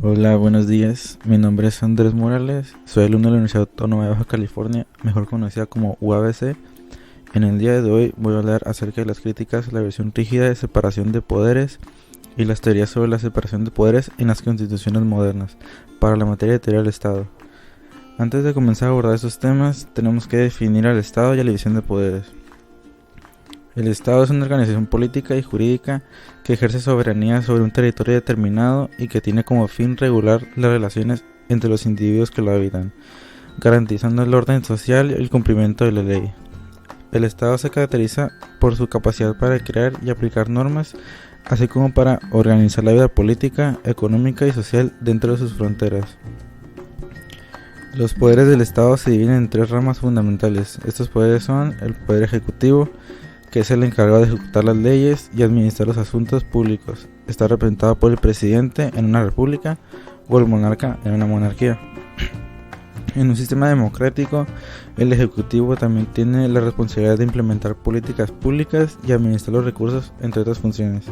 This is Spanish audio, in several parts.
Hola, buenos días. Mi nombre es Andrés Morales. Soy alumno de la Universidad Autónoma de Baja California, mejor conocida como UABC. En el día de hoy voy a hablar acerca de las críticas a la versión rígida de separación de poderes y las teorías sobre la separación de poderes en las constituciones modernas para la materia de teoría del Estado. Antes de comenzar a abordar estos temas, tenemos que definir al Estado y a la división de poderes. El Estado es una organización política y jurídica que ejerce soberanía sobre un territorio determinado y que tiene como fin regular las relaciones entre los individuos que lo habitan, garantizando el orden social y el cumplimiento de la ley. El Estado se caracteriza por su capacidad para crear y aplicar normas, así como para organizar la vida política, económica y social dentro de sus fronteras. Los poderes del Estado se dividen en tres ramas fundamentales. Estos poderes son el poder ejecutivo, que es el encargado de ejecutar las leyes y administrar los asuntos públicos. Está representado por el presidente en una república o el monarca en una monarquía. En un sistema democrático, el ejecutivo también tiene la responsabilidad de implementar políticas públicas y administrar los recursos, entre otras funciones.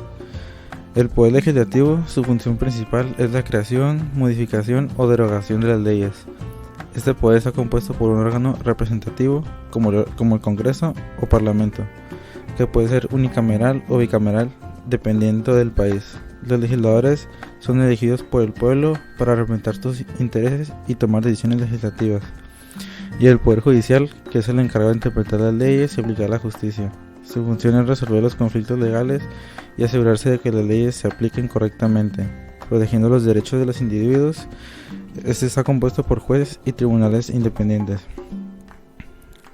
El poder legislativo, su función principal es la creación, modificación o derogación de las leyes. Este poder está compuesto por un órgano representativo, como el Congreso o Parlamento, que puede ser unicameral o bicameral, dependiendo del país. Los legisladores son elegidos por el pueblo para representar sus intereses y tomar decisiones legislativas. Y el Poder Judicial, que es el encargado de interpretar las leyes y aplicar la justicia. Su función es resolver los conflictos legales y asegurarse de que las leyes se apliquen correctamente, protegiendo los derechos de los individuos. Este está compuesto por jueces y tribunales independientes.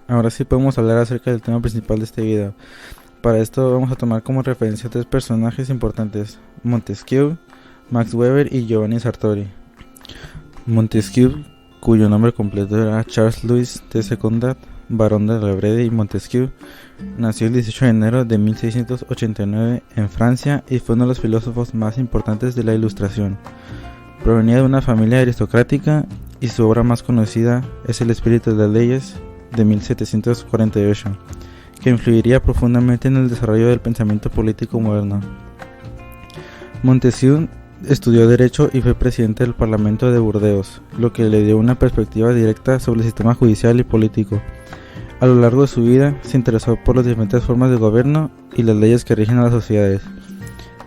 Ahora sí podemos hablar acerca del tema principal de este video. Para esto vamos a tomar como referencia a tres personajes importantes: Montesquieu, Max Weber y Giovanni Sartori. Montesquieu, cuyo nombre completo era Charles Louis de Secondat, barón de la Brede y Montesquieu, nació el 18 de enero de 1689 en Francia y fue uno de los filósofos más importantes de la Ilustración. Provenía de una familia aristocrática y su obra más conocida es El espíritu de las leyes, de 1748, que influiría profundamente en el desarrollo del pensamiento político moderno. Montesquieu estudió Derecho y fue presidente del Parlamento de Burdeos, lo que le dio una perspectiva directa sobre el sistema judicial y político. A lo largo de su vida se interesó por las diferentes formas de gobierno y las leyes que rigen a las sociedades.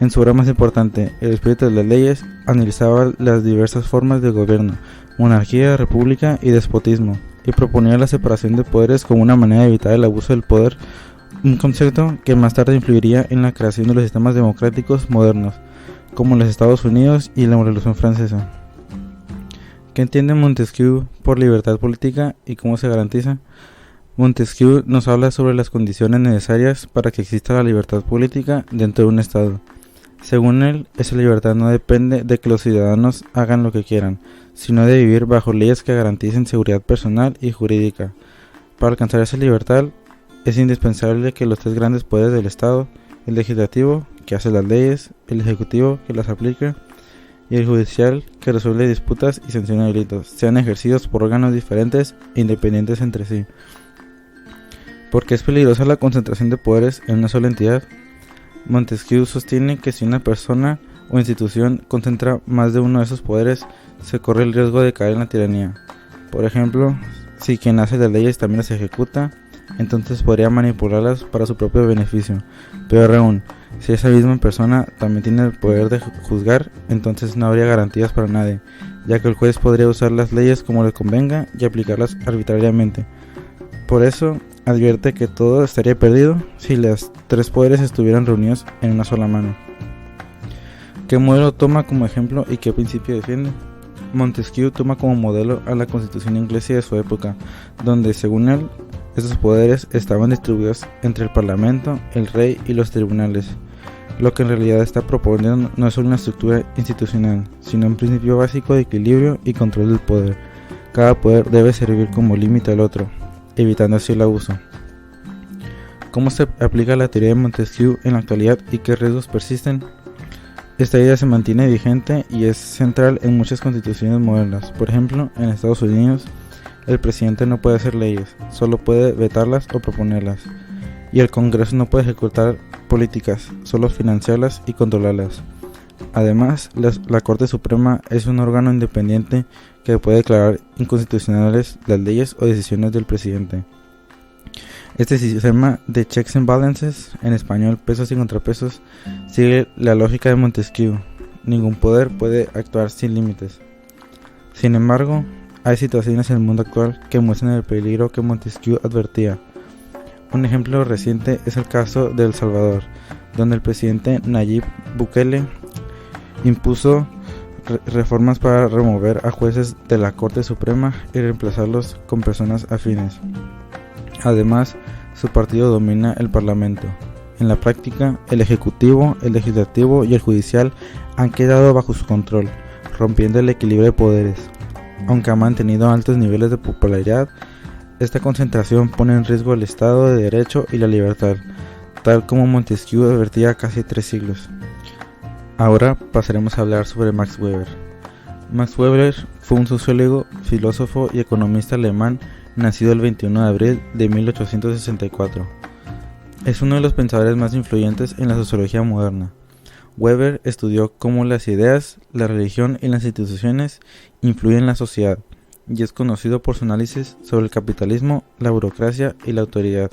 En su obra más importante, El espíritu de las leyes, analizaba las diversas formas de gobierno, monarquía, república y despotismo, y proponía la separación de poderes como una manera de evitar el abuso del poder, un concepto que más tarde influiría en la creación de los sistemas democráticos modernos, como los Estados Unidos y la Revolución Francesa. ¿Qué entiende Montesquieu por libertad política y cómo se garantiza? Montesquieu nos habla sobre las condiciones necesarias para que exista la libertad política dentro de un Estado. Según él, esa libertad no depende de que los ciudadanos hagan lo que quieran, sino de vivir bajo leyes que garanticen seguridad personal y jurídica. Para alcanzar esa libertad, es indispensable que los tres grandes poderes del Estado, el legislativo, que hace las leyes, el ejecutivo, que las aplica, y el judicial, que resuelve disputas y sanciona delitos, sean ejercidos por órganos diferentes e independientes entre sí. ¿Por qué es peligrosa la concentración de poderes en una sola entidad? Montesquieu sostiene que si una persona o institución concentra más de uno de esos poderes, se corre el riesgo de caer en la tiranía. Por ejemplo, si quien hace las leyes también las ejecuta, entonces podría manipularlas para su propio beneficio. Peor aún, si esa misma persona también tiene el poder de juzgar, entonces no habría garantías para nadie, ya que el juez podría usar las leyes como le convenga y aplicarlas arbitrariamente. Por eso, advierte que todo estaría perdido si los tres poderes estuvieran reunidos en una sola mano. ¿Qué modelo toma como ejemplo y qué principio defiende? Montesquieu toma como modelo a la Constitución inglesa de su época, donde, según él, estos poderes estaban distribuidos entre el Parlamento, el Rey y los tribunales. Lo que en realidad está proponiendo no es una estructura institucional, sino un principio básico de equilibrio y control del poder. Cada poder debe servir como límite al otro, evitando así el abuso. ¿Cómo se aplica la teoría de Montesquieu en la actualidad y qué riesgos persisten? Esta idea se mantiene vigente y es central en muchas constituciones modernas. Por ejemplo, en Estados Unidos, el presidente no puede hacer leyes, solo puede vetarlas o proponerlas. Y el Congreso no puede ejecutar políticas, solo financiarlas y controlarlas. Además, la Corte Suprema es un órgano independiente que puede declarar inconstitucionales las leyes o decisiones del presidente. Este sistema de checks and balances, en español pesos y contrapesos, sigue la lógica de Montesquieu. Ningún poder puede actuar sin límites. Sin embargo, hay situaciones en el mundo actual que muestran el peligro que Montesquieu advertía. Un ejemplo reciente es el caso de El Salvador, donde el presidente Nayib Bukele impuso reformas para remover a jueces de la Corte Suprema y reemplazarlos con personas afines. Además, su partido domina el Parlamento. En la práctica, el Ejecutivo, el Legislativo y el Judicial han quedado bajo su control, rompiendo el equilibrio de poderes. Aunque ha mantenido altos niveles de popularidad, esta concentración pone en riesgo el Estado de Derecho y la libertad, tal como Montesquieu advertía casi 3 siglos. Ahora pasaremos a hablar sobre Max Weber. Max Weber fue un sociólogo, filósofo y economista alemán nacido el 21 de abril de 1864. Es uno de los pensadores más influyentes en la sociología moderna. Weber estudió cómo las ideas, la religión y las instituciones influyen en la sociedad, y es conocido por su análisis sobre el capitalismo, la burocracia y la autoridad.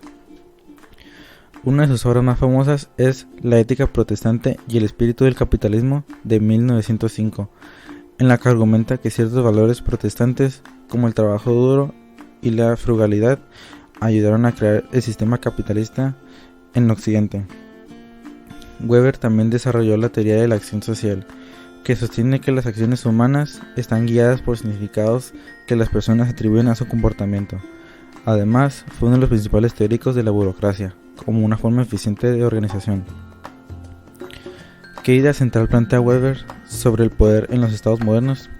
Una de sus obras más famosas es La ética protestante y el espíritu del capitalismo de 1905, en la que argumenta que ciertos valores protestantes, como el trabajo duro y la frugalidad, ayudaron a crear el sistema capitalista en Occidente. Weber también desarrolló la teoría de la acción social, que sostiene que las acciones humanas están guiadas por significados que las personas atribuyen a su comportamiento. Además, fue uno de los principales teóricos de la burocracia, como una forma eficiente de organización. ¿Qué idea central plantea Weber sobre el poder en los estados modernos?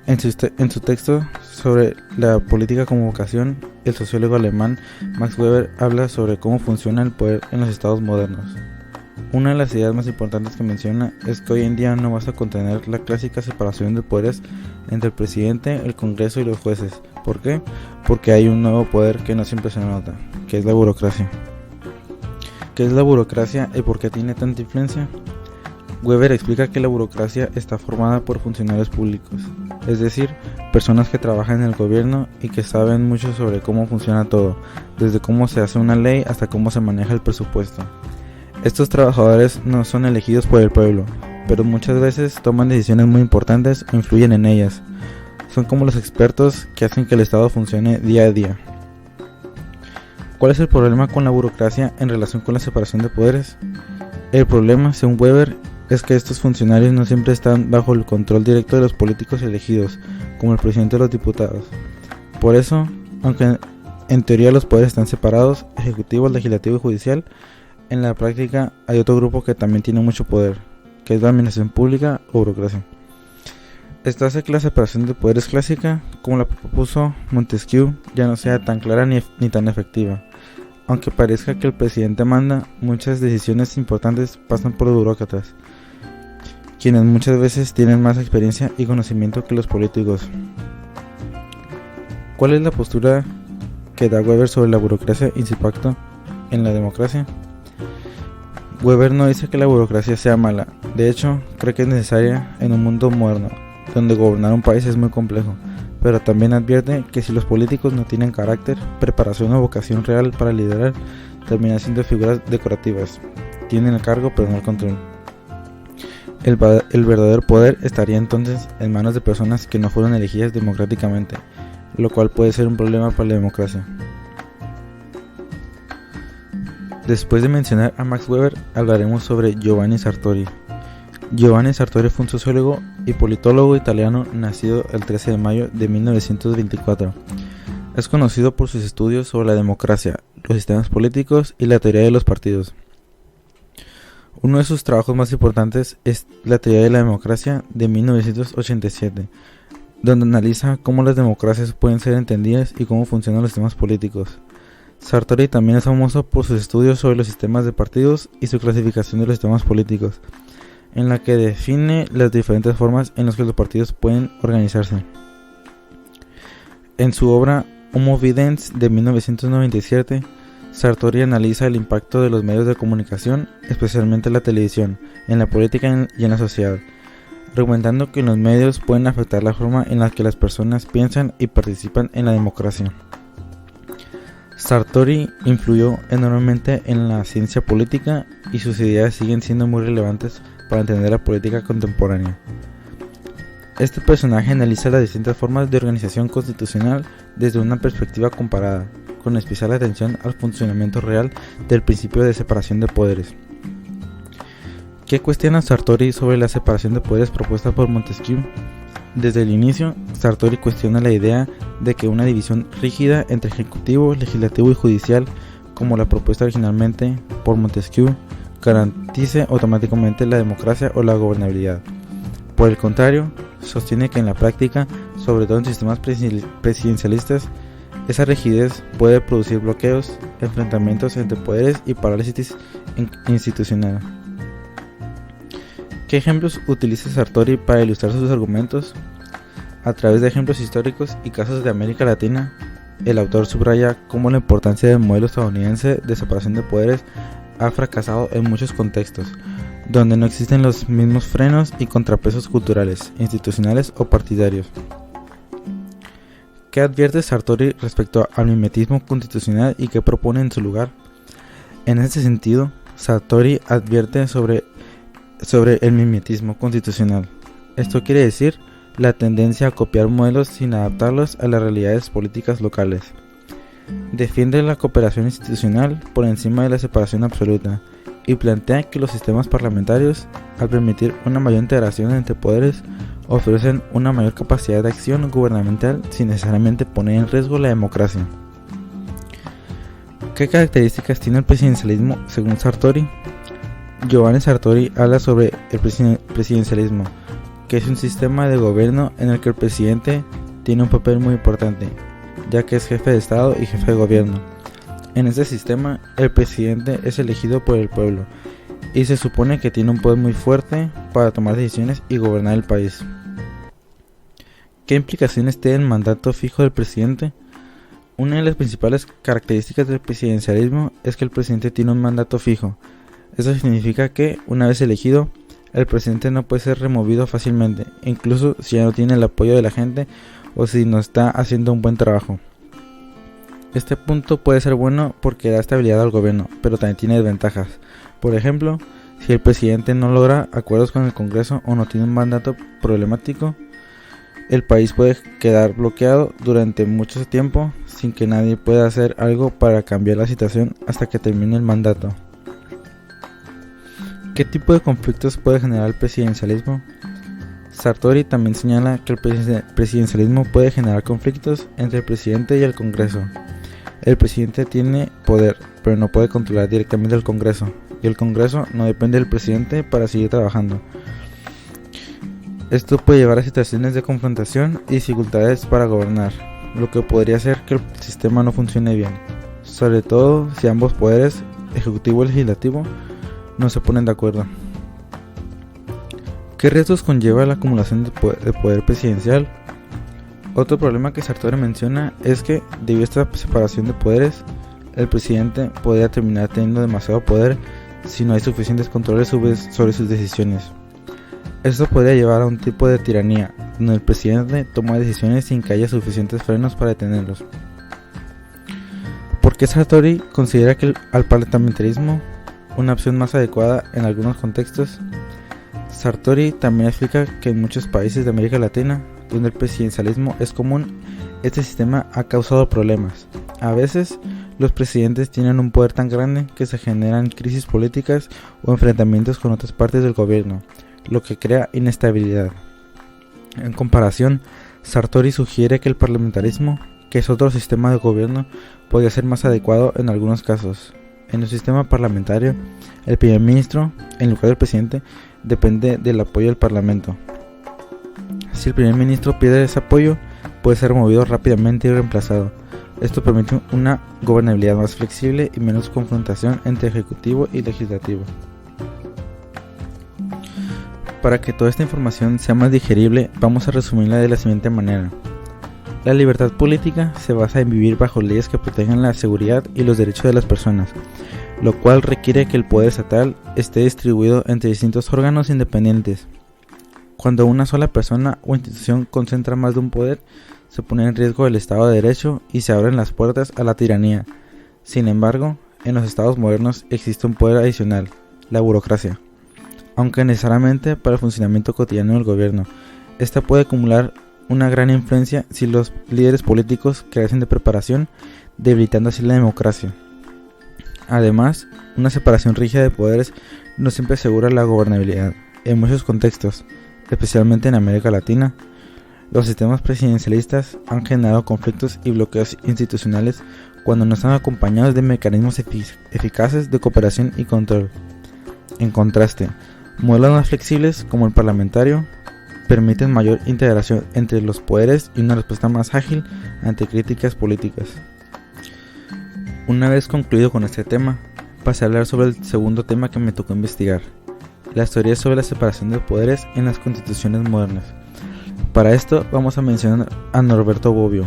En su texto sobre la política como vocación, el sociólogo alemán Max Weber habla sobre cómo funciona el poder en los estados modernos. Una de las ideas más importantes que menciona es que hoy en día no basta con tener la clásica separación de poderes entre el presidente, el Congreso y los jueces. ¿Por qué? Porque hay un nuevo poder que no siempre se nota, que es la burocracia. ¿Qué es la burocracia y por qué tiene tanta influencia? Weber explica que la burocracia está formada por funcionarios públicos, es decir, personas que trabajan en el gobierno y que saben mucho sobre cómo funciona todo, desde cómo se hace una ley hasta cómo se maneja el presupuesto. Estos trabajadores no son elegidos por el pueblo, pero muchas veces toman decisiones muy importantes o influyen en ellas. Son como los expertos que hacen que el Estado funcione día a día. ¿Cuál es el problema con la burocracia en relación con la separación de poderes? El problema, según Weber, es que estos funcionarios no siempre están bajo el control directo de los políticos elegidos, como el presidente o los diputados. Por eso, aunque en teoría los poderes están separados, ejecutivo, legislativo y judicial, en la práctica hay otro grupo que también tiene mucho poder, que es la administración pública o burocracia. Esta hace que la separación de poderes clásica, como la propuso Montesquieu, ya no sea tan clara ni tan efectiva. Aunque parezca que el presidente manda, muchas decisiones importantes pasan por los burócratas, quienes muchas veces tienen más experiencia y conocimiento que los políticos. ¿Cuál es la postura que da Weber sobre la burocracia y su impacto en la democracia? Weber no dice que la burocracia sea mala, de hecho, cree que es necesaria en un mundo moderno, donde gobernar un país es muy complejo, pero también advierte que si los políticos no tienen carácter, preparación o vocación real para liderar, terminan siendo figuras decorativas, tienen el cargo pero no el control. El verdadero poder estaría entonces en manos de personas que no fueron elegidas democráticamente, lo cual puede ser un problema para la democracia. Después de mencionar a Max Weber, hablaremos sobre Giovanni Sartori. Giovanni Sartori fue un sociólogo y politólogo italiano nacido el 13 de mayo de 1924. Es conocido por sus estudios sobre la democracia, los sistemas políticos y la teoría de los partidos. Uno de sus trabajos más importantes es La teoría de la democracia de 1987, donde analiza cómo las democracias pueden ser entendidas y cómo funcionan los sistemas políticos. Sartori también es famoso por sus estudios sobre los sistemas de partidos y su clasificación de los sistemas políticos, en la que define las diferentes formas en las que los partidos pueden organizarse. En su obra Homo Videns de 1997, Sartori analiza el impacto de los medios de comunicación, especialmente la televisión, en la política y en la sociedad, argumentando que los medios pueden afectar la forma en la que las personas piensan y participan en la democracia. Sartori influyó enormemente en la ciencia política y sus ideas siguen siendo muy relevantes para entender la política contemporánea. Este personaje analiza las distintas formas de organización constitucional desde una perspectiva comparada, con especial atención al funcionamiento real del principio de separación de poderes. ¿Qué cuestiona Sartori sobre la separación de poderes propuesta por Montesquieu? Desde el inicio, Sartori cuestiona la idea de que una división rígida entre ejecutivo, legislativo y judicial, como la propuesta originalmente por Montesquieu, garantice automáticamente la democracia o la gobernabilidad. Por el contrario, sostiene que en la práctica, sobre todo en sistemas presidencialistas, esa rigidez puede producir bloqueos, enfrentamientos entre poderes y parálisis institucional. ¿Qué ejemplos utiliza Sartori para ilustrar sus argumentos? A través de ejemplos históricos y casos de América Latina, el autor subraya cómo la importancia del modelo estadounidense de separación de poderes ha fracasado en muchos contextos, donde no existen los mismos frenos y contrapesos culturales, institucionales o partidarios. ¿Qué advierte Sartori respecto al mimetismo constitucional y qué propone en su lugar? En ese sentido, Sartori advierte sobre el mimetismo constitucional. Esto quiere decir la tendencia a copiar modelos sin adaptarlos a las realidades políticas locales. Defiende la cooperación institucional por encima de la separación absoluta y plantea que los sistemas parlamentarios, al permitir una mayor integración entre poderes, ofrecen una mayor capacidad de acción gubernamental sin necesariamente poner en riesgo la democracia. ¿Qué características tiene el presidencialismo según Sartori? Giovanni Sartori habla sobre el presidencialismo, que es un sistema de gobierno en el que el presidente tiene un papel muy importante, ya que es jefe de Estado y jefe de gobierno. En este sistema, el presidente es elegido por el pueblo y se supone que tiene un poder muy fuerte para tomar decisiones y gobernar el país. ¿Qué implicaciones tiene el mandato fijo del presidente? Una de las principales características del presidencialismo es que el presidente tiene un mandato fijo. Eso significa que, una vez elegido, el presidente no puede ser removido fácilmente, incluso si ya no tiene el apoyo de la gente o si no está haciendo un buen trabajo. Este punto puede ser bueno porque da estabilidad al gobierno, pero también tiene desventajas. Por ejemplo, si el presidente no logra acuerdos con el Congreso o no tiene un mandato problemático, el país puede quedar bloqueado durante mucho tiempo sin que nadie pueda hacer algo para cambiar la situación hasta que termine el mandato. ¿Qué tipo de conflictos puede generar el presidencialismo? Sartori también señala que el presidencialismo puede generar conflictos entre el presidente y el Congreso. El presidente tiene poder, pero no puede controlar directamente al Congreso, y el Congreso no depende del presidente para seguir trabajando. Esto puede llevar a situaciones de confrontación y dificultades para gobernar, lo que podría hacer que el sistema no funcione bien, sobre todo si ambos poderes, ejecutivo y legislativo, no se ponen de acuerdo. ¿Qué riesgos conlleva la acumulación de poder presidencial? Otro problema que Sartori menciona es que, debido a esta separación de poderes, el presidente podría terminar teniendo demasiado poder si no hay suficientes controles sobre sus decisiones. Esto podría llevar a un tipo de tiranía, donde el presidente toma decisiones sin que haya suficientes frenos para detenerlos. ¿Por qué Sartori considera que al parlamentarismo una opción más adecuada en algunos contextos? Sartori también explica que en muchos países de América Latina, donde el presidencialismo es común, este sistema ha causado problemas. A veces, los presidentes tienen un poder tan grande que se generan crisis políticas o enfrentamientos con otras partes del gobierno, lo que crea inestabilidad. En comparación, Sartori sugiere que el parlamentarismo, que es otro sistema de gobierno, podría ser más adecuado en algunos casos. En el sistema parlamentario, el primer ministro, en lugar del presidente, depende del apoyo del parlamento. Si el primer ministro pierde ese apoyo, puede ser removido rápidamente y reemplazado. Esto permite una gobernabilidad más flexible y menos confrontación entre ejecutivo y legislativo. Para que toda esta información sea más digerible, vamos a resumirla de la siguiente manera. La libertad política se basa en vivir bajo leyes que protejan la seguridad y los derechos de las personas, lo cual requiere que el poder estatal esté distribuido entre distintos órganos independientes. Cuando una sola persona o institución concentra más de un poder, se pone en riesgo el Estado de Derecho y se abren las puertas a la tiranía. Sin embargo, en los estados modernos existe un poder adicional, la burocracia. Aunque necesariamente para el funcionamiento cotidiano del gobierno, esta puede acumular una gran influencia si los líderes políticos carecen de preparación, debilitando así la democracia. Además, una separación rígida de poderes no siempre asegura la gobernabilidad. En muchos contextos, especialmente en América Latina, los sistemas presidencialistas han generado conflictos y bloqueos institucionales cuando no están acompañados de mecanismos eficaces de cooperación y control. En contraste, modelos más flexibles como el parlamentario permiten mayor integración entre los poderes y una respuesta más ágil ante críticas políticas. Una vez concluido con este tema, pasé a hablar sobre el segundo tema que me tocó investigar, las teorías sobre la separación de poderes en las constituciones modernas. Para esto vamos a mencionar a Norberto Bobbio.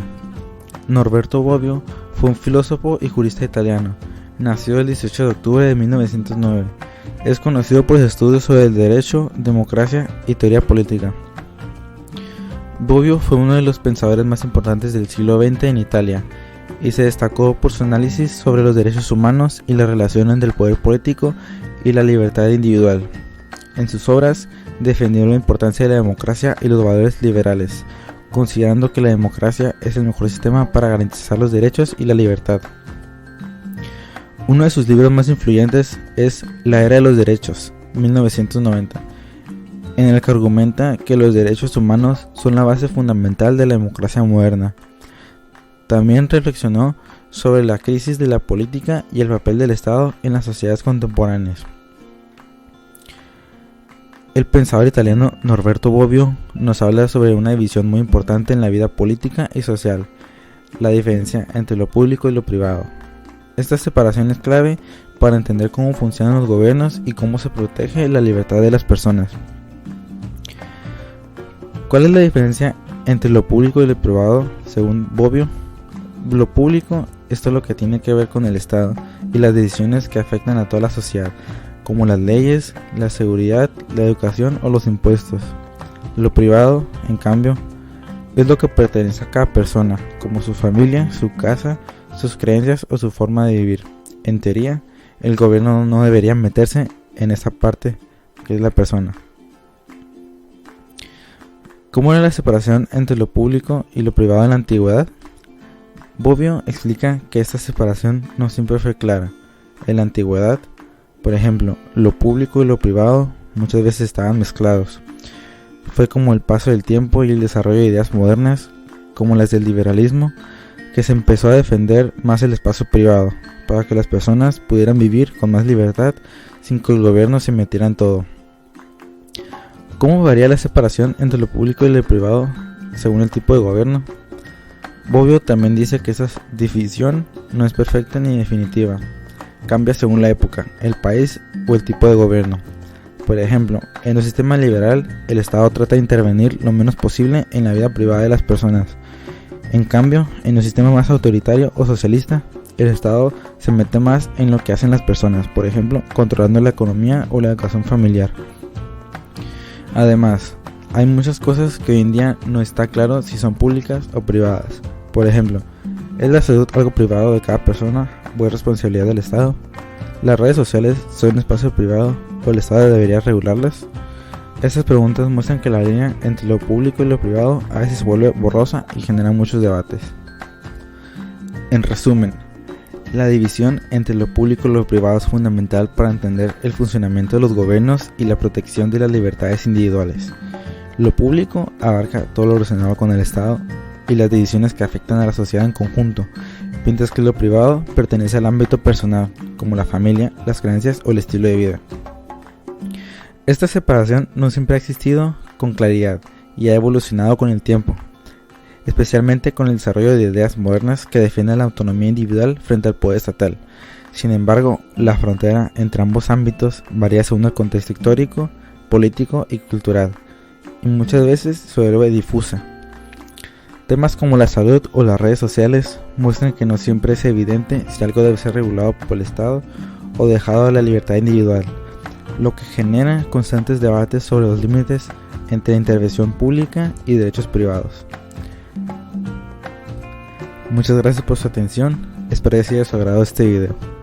Norberto Bobbio fue un filósofo y jurista italiano. Nació el 18 de octubre de 1909. Es conocido por sus estudios sobre el derecho, democracia y teoría política. Bobbio fue uno de los pensadores más importantes del siglo XX en Italia y se destacó por su análisis sobre los derechos humanos y la relación entre el poder político y la libertad individual. En sus obras defendió la importancia de la democracia y los valores liberales, considerando que la democracia es el mejor sistema para garantizar los derechos y la libertad. Uno de sus libros más influyentes es La Era de los Derechos, 1990, en el que argumenta que los derechos humanos son la base fundamental de la democracia moderna. También reflexionó sobre la crisis de la política y el papel del Estado en las sociedades contemporáneas. El pensador italiano Norberto Bobbio nos habla sobre una división muy importante en la vida política y social, la diferencia entre lo público y lo privado. Esta separación es clave para entender cómo funcionan los gobiernos y cómo se protege la libertad de las personas. ¿Cuál es la diferencia entre lo público y lo privado, según Bobbio? Lo público es todo lo que tiene que ver con el Estado y las decisiones que afectan a toda la sociedad, como las leyes, la seguridad, la educación o los impuestos. Lo privado, en cambio, es lo que pertenece a cada persona, como su familia, su casa, sus creencias o su forma de vivir. En teoría, el gobierno no debería meterse en esa parte que es la persona. ¿Cómo era la separación entre lo público y lo privado en la antigüedad? Bobbio explica que esta separación no siempre fue clara. En la antigüedad, por ejemplo, lo público y lo privado muchas veces estaban mezclados. Fue como el paso del tiempo y el desarrollo de ideas modernas, como las del liberalismo, que se empezó a defender más el espacio privado, para que las personas pudieran vivir con más libertad sin que el gobierno se metiera en todo. ¿Cómo varía la separación entre lo público y lo privado según el tipo de gobierno? Bobbio también dice que esa división no es perfecta ni definitiva. Cambia según la época, el país o el tipo de gobierno. Por ejemplo, en un sistema liberal, el Estado trata de intervenir lo menos posible en la vida privada de las personas. En cambio, en un sistema más autoritario o socialista, el Estado se mete más en lo que hacen las personas, por ejemplo, controlando la economía o la educación familiar. Además, hay muchas cosas que hoy en día no está claro si son públicas o privadas. Por ejemplo, ¿es la salud algo privado de cada persona o es responsabilidad del Estado? ¿Las redes sociales son un espacio privado o el Estado debería regularlas? Estas preguntas muestran que la línea entre lo público y lo privado a veces se vuelve borrosa y genera muchos debates. En resumen, la división entre lo público y lo privado es fundamental para entender el funcionamiento de los gobiernos y la protección de las libertades individuales. Lo público abarca todo lo relacionado con el Estado y las decisiones que afectan a la sociedad en conjunto, mientras que lo privado pertenece al ámbito personal, como la familia, las creencias o el estilo de vida. Esta separación no siempre ha existido con claridad y ha evolucionado con el tiempo, especialmente con el desarrollo de ideas modernas que defienden la autonomía individual frente al poder estatal. Sin embargo, la frontera entre ambos ámbitos varía según el contexto histórico, político y cultural, y muchas veces se vuelve difusa. Temas como la salud o las redes sociales muestran que no siempre es evidente si algo debe ser regulado por el Estado o dejado a la libertad individual, lo que genera constantes debates sobre los límites entre intervención pública y derechos privados. Muchas gracias por su atención, espero que haya sido de su agrado este video.